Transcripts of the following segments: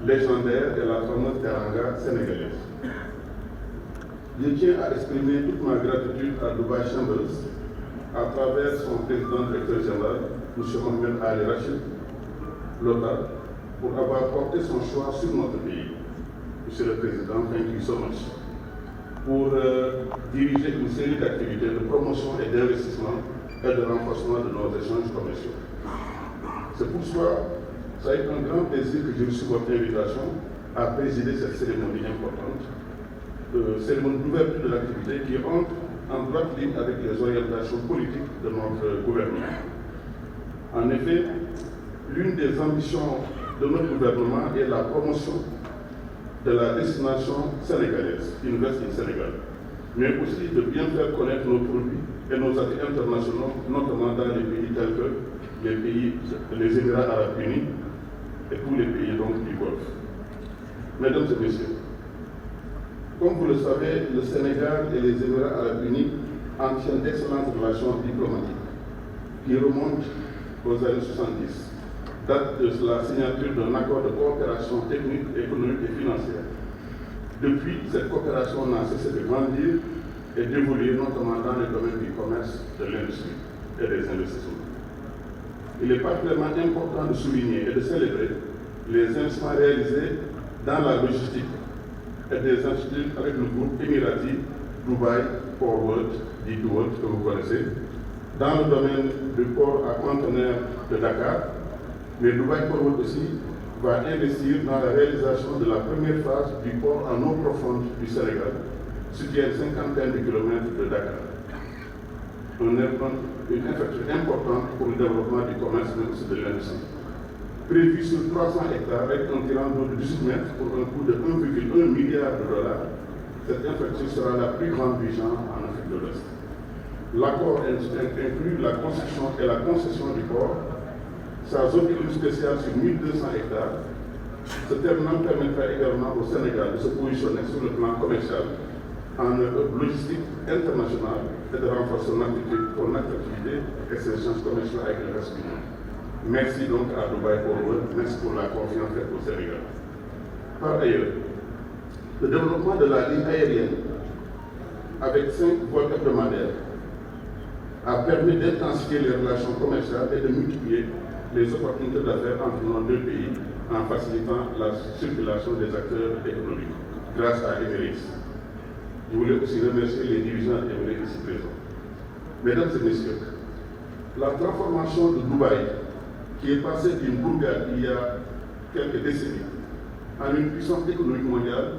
légendaire et la fameuse teranga sénégalaise. Je tiens à exprimer toute ma gratitude à Dubai Chambers, à travers son président directeur général, M. Mohamed Ali Rachid Lota, pour avoir porté son choix sur notre pays. Monsieur le Président, thank you so much. Pour diriger une série d'activités de promotion et d'investissement et de renforcement de nos échanges commerciaux. C'est pourquoi ça a été un grand plaisir que j'ai reçu votre invitation à présider cette cérémonie importante, cérémonie d'ouverture de l'activité qui entre en droite ligne avec les orientations politiques de notre gouvernement. En effet, l'une des ambitions de notre gouvernement est la promotion de la destination sénégalaise, Invest in Sénégal, mais aussi de bien faire connaître nos produits et nos atouts internationaux, notamment dans les pays tels que les Émirats arabes unis et tous les pays donc, du Golfe. Mesdames et messieurs, comme vous le savez, le Sénégal et les Émirats arabes unis entretiennent d'excellentes relations diplomatiques qui remontent aux années 70. Date de la signature d'un accord de coopération technique, économique et financière. Depuis, cette coopération n'a cessé de grandir et d'évoluer notamment dans le domaine du commerce, de l'industrie et des investissements. Il est particulièrement important de souligner et de célébrer les investissements réalisés dans la logistique et des instituts avec le groupe émirati Dubai Forward, dit World, que vous connaissez, dans le domaine du port à conteneurs de Dakar. Mais Dubai Forward aussi va investir dans la réalisation de la première phase du port en eau profonde du Sénégal, situé à une cinquantaine de kilomètres de Dakar. Une infrastructure importante pour le développement du commerce mais aussi de l'industrie. Prévu sur 300 hectares avec un tirant d'eau de 18 mètres pour un coût de 1,1 milliard de dollars, cette infrastructure sera la plus grande du genre en Afrique de l'Ouest. L'accord inclut la construction et la concession du port, sa zone économique spéciale sur 1200 hectares. Ce terminal permettra également au Sénégal de se positionner sur le plan commercial en logistique internationale et de renforcer son activité et ses échanges commerciaux avec le reste du monde. Merci donc à Dubai Forward, merci pour la confiance faite au Sénégal. Par ailleurs, le développement de la ligne aérienne avec 5 vols hebdomadaires a permis d'intensifier les relations commerciales et de multiplier les opportunités d'affaires entre nos deux pays en facilitant la circulation des acteurs économiques grâce à Emirates. Je voulais aussi remercier les dirigeants d'Emirates ici présents. Mesdames et messieurs, la transformation de Dubaï, qui est passée d'une bourgade il y a quelques décennies en une puissance économique mondiale,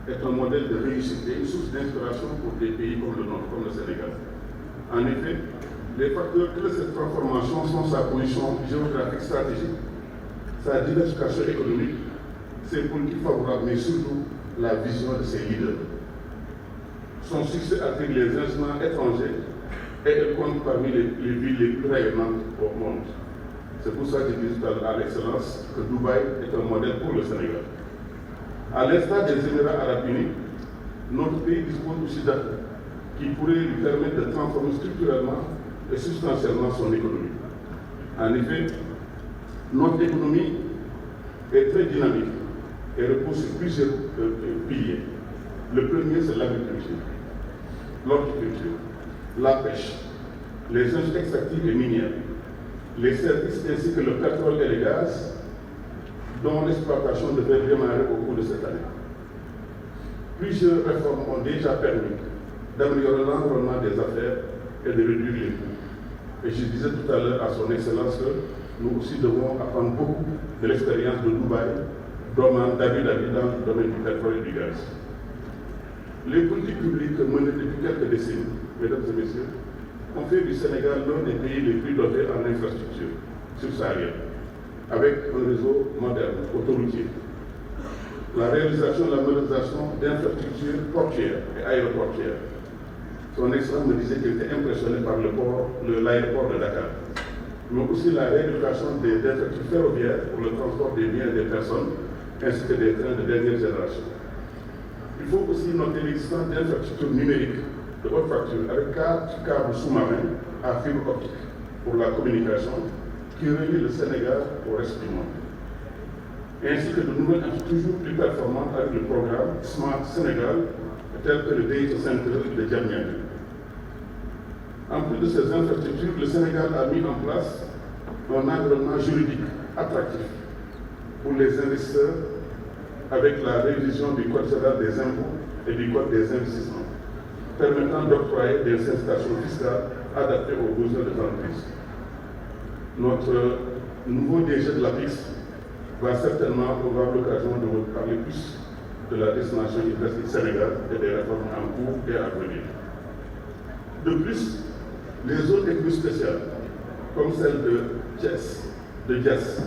est un modèle de réussite et une source d'inspiration pour des pays comme le nôtre, comme le Sénégal. En effet, les facteurs de cette transformation sont sa position géographique stratégique, sa diversification économique, ses politiques favorables, mais surtout la vision de ses leaders. Son succès attire les investissements étrangers et elle compte parmi les villes les plus rayonnantes au monde. C'est pour ça que je dis à l'excellence que Dubaï est un modèle pour le Sénégal. À l'instar des Émirats arabes unis, notre pays dispose aussi d'atouts qui pourraient lui permettre de transformer structurellement et substantiellement son économie. En effet, notre économie est très dynamique et repose sur plusieurs piliers. Le premier, c'est l'agriculture, l'horticulture, la pêche, les industries extractives et minières, les services ainsi que le pétrole et le gaz, dont l'exploitation devrait démarrer au cours de cette année. Plusieurs réformes ont déjà permis d'améliorer l'environnement des affaires et de réduire les coûts. Et je disais tout à l'heure à son excellence que nous aussi devons apprendre beaucoup de l'expérience de Dubaï, d'Oman, d'Abu Dhabi dans le domaine du pétrole et du gaz. Les politiques publiques menées depuis quelques décennies, mesdames et messieurs, ont fait du Sénégal l'un des pays les plus dotés en infrastructures subsahariennes, avec un réseau moderne, autoroutier. La réalisation et la modernisation d'infrastructures portuaires et aéroportuaires. Son excellence me disait qu'il était impressionné par l'aéroport de Dakar, mais aussi la rééducation des infrastructures ferroviaires pour le transport des biens et des personnes, ainsi que des trains de dernière génération. Il faut aussi noter l'existence d'infrastructures numériques de haute facture avec 4 câbles sous-marins à fibre optique pour la communication qui relie le Sénégal au reste du monde. ainsi que de nouvelles infrastructures plus performantes avec le programme Smart Sénégal, tel que le Data Center de Diamniadio. En plus de ces infrastructures, le Sénégal a mis en place un environnement juridique attractif pour les investisseurs avec la révision du Code général des impôts et du Code des investissements, permettant d'octroyer des incitations fiscales adaptées aux besoins des entreprises. Notre nouveau DG de l'APIX va certainement avoir l'occasion de vous parler plus de la destination universitaire Sénégal et des réformes en cours et à venir. De plus, les zones économiques spéciales, comme celles de Thiès, de Diass,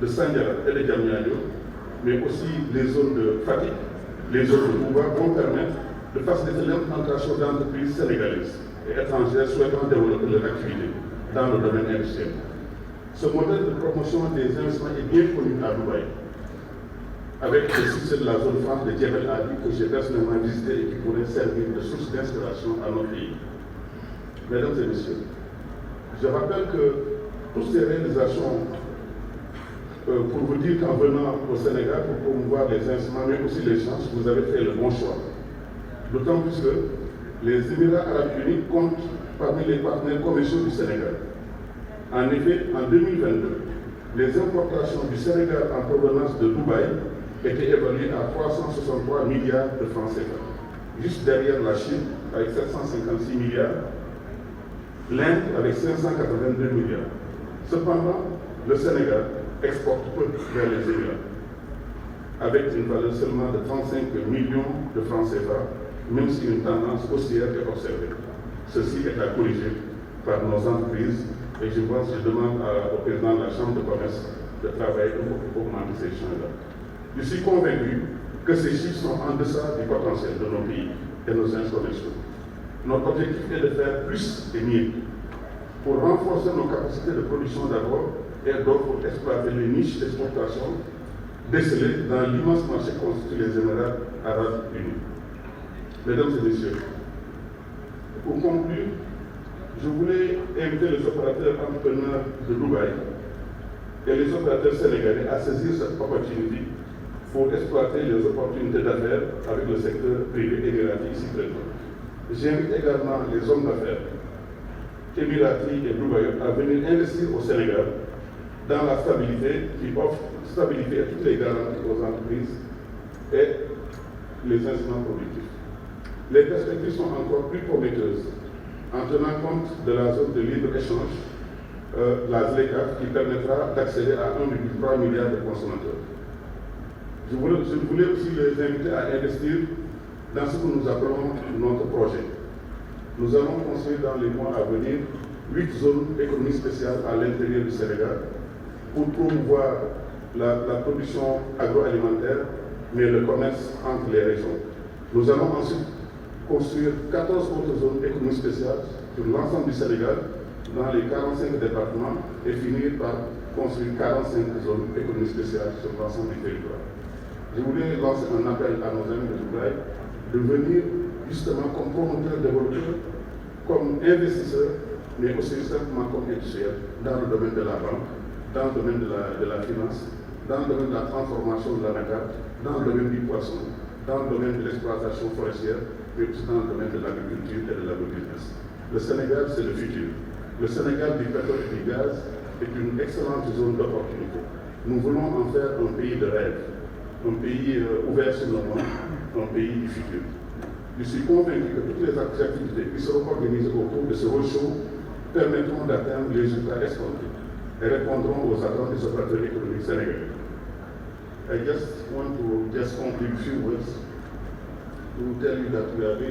de Sandiara et de Diamniadio, mais aussi les zones de Fatick, les zones de Touba vont permettre de faciliter l'implantation d'entreprises sénégalaises et étrangères souhaitant développer leur activité dans le domaine industriel. Ce modèle de promotion des investissements est bien connu à Dubaï, avec le succès de la zone franche de Djebel Ali que j'ai personnellement visité et qui pourrait servir de source d'inspiration à notre pays. Mesdames et messieurs, je rappelle que toutes ces réalisations, pour vous dire qu'en venant au Sénégal pour promouvoir les investissements, mais aussi les chances, vous avez fait le bon choix. D'autant plus que les Émirats arabes unis comptent parmi les partenaires commerciaux du Sénégal. En effet, en 2022, les importations du Sénégal en provenance de Dubaï étaient évaluées à 363 milliards de francs CFA, juste derrière la Chine avec 756 milliards, l'Inde avec 582 milliards. Cependant, le Sénégal exporte peu vers les Émirats, avec une valeur seulement de 35 millions de francs CFA, même si une tendance haussière est observée. Ceci est à corriger par nos entreprises et je demande au président de la Chambre de commerce de travailler pour augmenter ces champs-là. Je suis convaincu que ces chiffres sont en deçà du potentiel de nos pays et nos institutions. Notre objectif est de faire plus et mieux pour renforcer nos capacités de production d'abord et d'autres pour exploiter les niches d'exportation décelées dans l'immense marché constitué les Émirats arabes unis. Mesdames et messieurs, pour conclure, je voulais inviter les opérateurs entrepreneurs de Dubaï et les opérateurs sénégalais à saisir cette opportunité pour exploiter les opportunités d'affaires avec le secteur privé émiratis ici présent. J'invite également les hommes d'affaires émiratis et dubaïens à venir investir au Sénégal dans la stabilité qui offre stabilité et toutes les garanties aux entreprises et les instruments productifs. Les perspectives sont encore plus prometteuses en tenant compte de la zone de libre-échange, la ZLECA, qui permettra d'accéder à 1,3 milliard de consommateurs. Je voulais aussi les inviter à investir dans ce que nous appelons notre projet. Nous allons construire dans les mois à venir 8 zones économiques spéciales à l'intérieur du Sénégal pour promouvoir la production agroalimentaire, mais le commerce entre les régions. Nous allons ensuite construire 14 autres zones économiques spéciales sur l'ensemble du Sénégal, dans les 45 départements, et finir par construire 45 zones économiques spéciales sur l'ensemble du territoire. Je voulais lancer un appel à nos amis de Dubaï de venir justement comme promoteurs, développeurs, comme investisseurs, mais aussi simplement comme industriels dans le domaine de la banque, dans le domaine de la finance, dans le domaine de la transformation de l'anacarde, dans le domaine du poisson, dans le domaine de l'exploitation forestière, mais aussi dans le domaine de l'agriculture et de l'agrobusiness. Le Sénégal, c'est le futur. Le Sénégal du pétrole et du gaz est une excellente zone d'opportunité. Nous voulons en faire un pays de rêve, un pays ouvert sur le monde, un pays du futur. Je suis convaincu que toutes les activités qui seront organisées au cours de ce roadshow permettront d'atteindre les résultats escomptés et répondront aux attentes des opérateurs économiques sénégalais. I just want to conclude a few words to tell you that we are